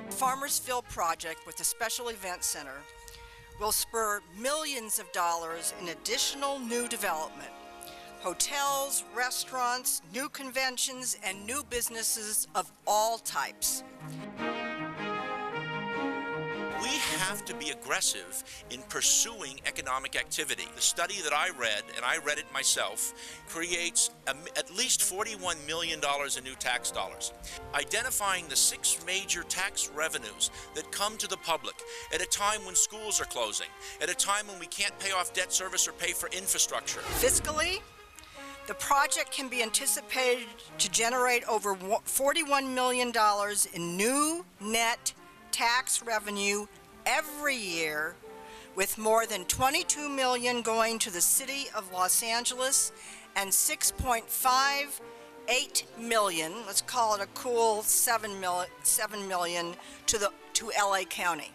Farmers Field project with the Special Event Center will spur millions of dollars in additional new development. Hotels, restaurants, new conventions, and new businesses of all types. We have to be aggressive in pursuing economic activity. The study that I read, and I read it myself, creates at least $41 million in new tax dollars. Identifying the 6 major tax revenues that come to the public at a time when schools are closing, at a time when we can't pay off debt service or pay for infrastructure. Fiscally, the project can be anticipated to generate over $41 million in new net tax revenue every year, with more than $22 million going to the City of Los Angeles and $6.58 million, let's call it a cool $7 million to LA County.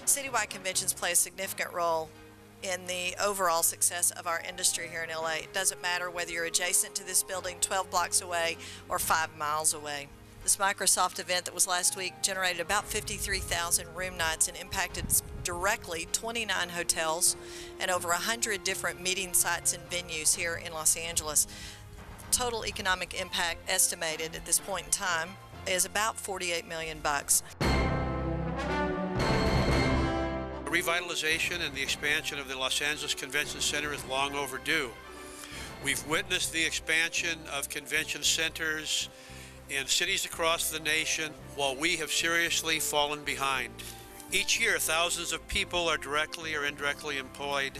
Citywide conventions play a significant role in the overall success of our industry here in LA. It doesn't matter whether you're adjacent to this building 12 blocks away or 5 miles away. This Microsoft event that was last week generated about 53,000 room nights and impacted directly 29 hotels and over 100 different meeting sites and venues here in Los Angeles. Total economic impact estimated at this point in time is about $48 million. The revitalization and the expansion of the Los Angeles Convention Center is long overdue. We've witnessed the expansion of convention centers in cities across the nation while we have seriously fallen behind. Each year, thousands of people are directly or indirectly employed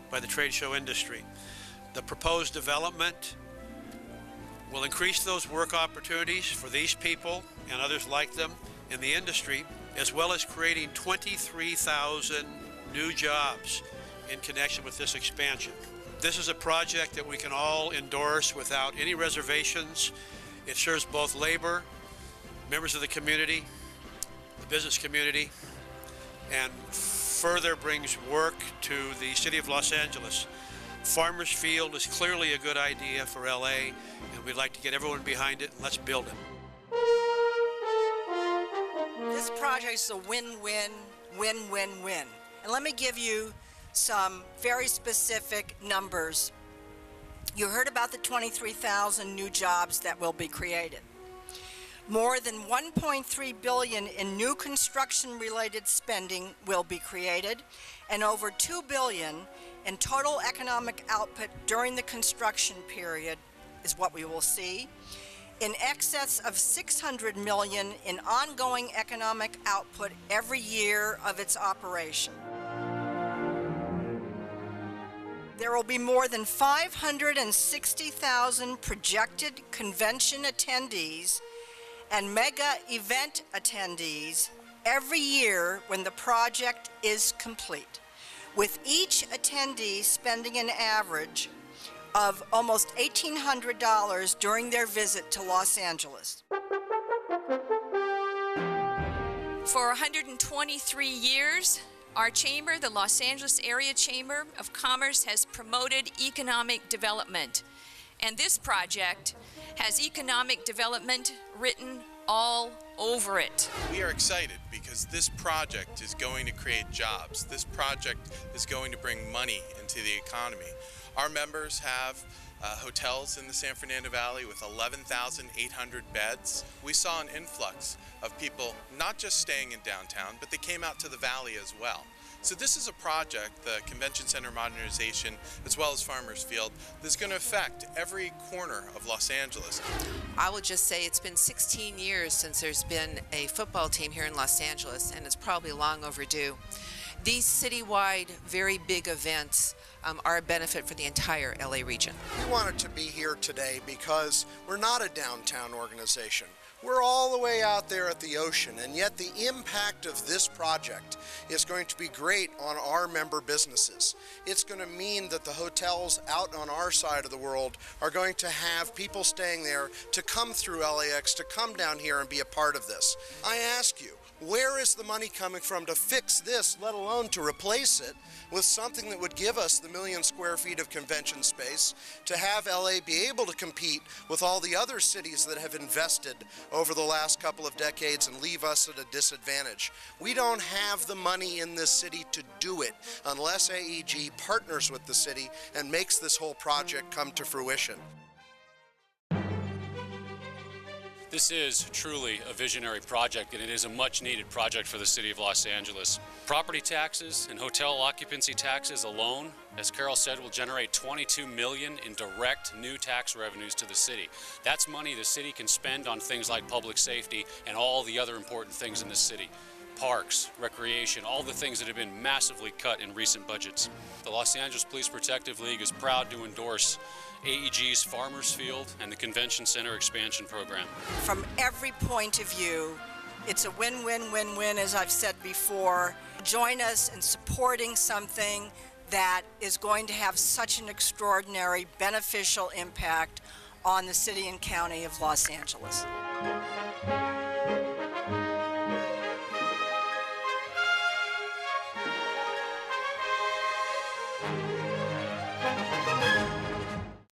by the trade show industry. The proposed development will increase those work opportunities for these people and others like them in the industry, as well as creating 23,000 new jobs in connection with this expansion. This is a project that we can all endorse without any reservations. It serves both labor, members of the community, the business community, and further brings work to the city of Los Angeles. Farmers Field is clearly a good idea for LA, and we'd like to get everyone behind it. Let's build it. This project is a win-win, win-win-win. And let me give you some very specific numbers. You heard about the 23,000 new jobs that will be created. More than $1.3 billion in new construction-related spending will be created, and over $2 billion in total economic output during the construction period is what we will see, in excess of $600 million in ongoing economic output every year of its operation. There will be more than 560,000 projected convention attendees and mega event attendees every year when the project is complete, with each attendee spending an average of almost $1,800 during their visit to Los Angeles. For 123 years, our chamber, the Los Angeles Area Chamber of Commerce, has promoted economic development. And this project has economic development written all over it. We are excited because this project is going to create jobs. This project is going to bring money into the economy. Our members have hotels in the San Fernando Valley with 11,800 beds. We saw an influx of people not just staying in downtown, but they came out to the valley as well. So this is a project, the Convention Center modernization, as well as Farmers Field, that's going to affect every corner of Los Angeles. I will just say it's been 16 years since there's been a football team here in Los Angeles, and it's probably long overdue. These citywide, very big events are a benefit for the entire LA region. We wanted to be here today because we're not a downtown organization. We're all the way out there at the ocean, and yet the impact of this project is going to be great on our member businesses. It's going to mean that the hotels out on our side of the world are going to have people staying there to come through LAX, to come down here and be a part of this. I ask you, Where is the money coming from to fix this, let alone to replace it with something that would give us the 1 million square feet of convention space to have LA be able to compete with all the other cities that have invested over the last couple of decades and leave us at a disadvantage? We don't have the money in this city to do it unless AEG partners with the city and makes this whole project come to fruition. This is truly a visionary project, and it is a much-needed project for the city of Los Angeles. Property taxes and hotel occupancy taxes alone, as Carol said, will generate $22 million in direct new tax revenues to the city. That's money the city can spend on things like public safety and all the other important things in the city. Parks, recreation, all the things that have been massively cut in recent budgets. The Los Angeles Police Protective League is proud to endorse AEG's Farmers Field and the Convention Center expansion program. From every point of view, it's a win-win-win-win, as I've said before. Join us in supporting something that is going to have such an extraordinary beneficial impact on the city and county of Los Angeles.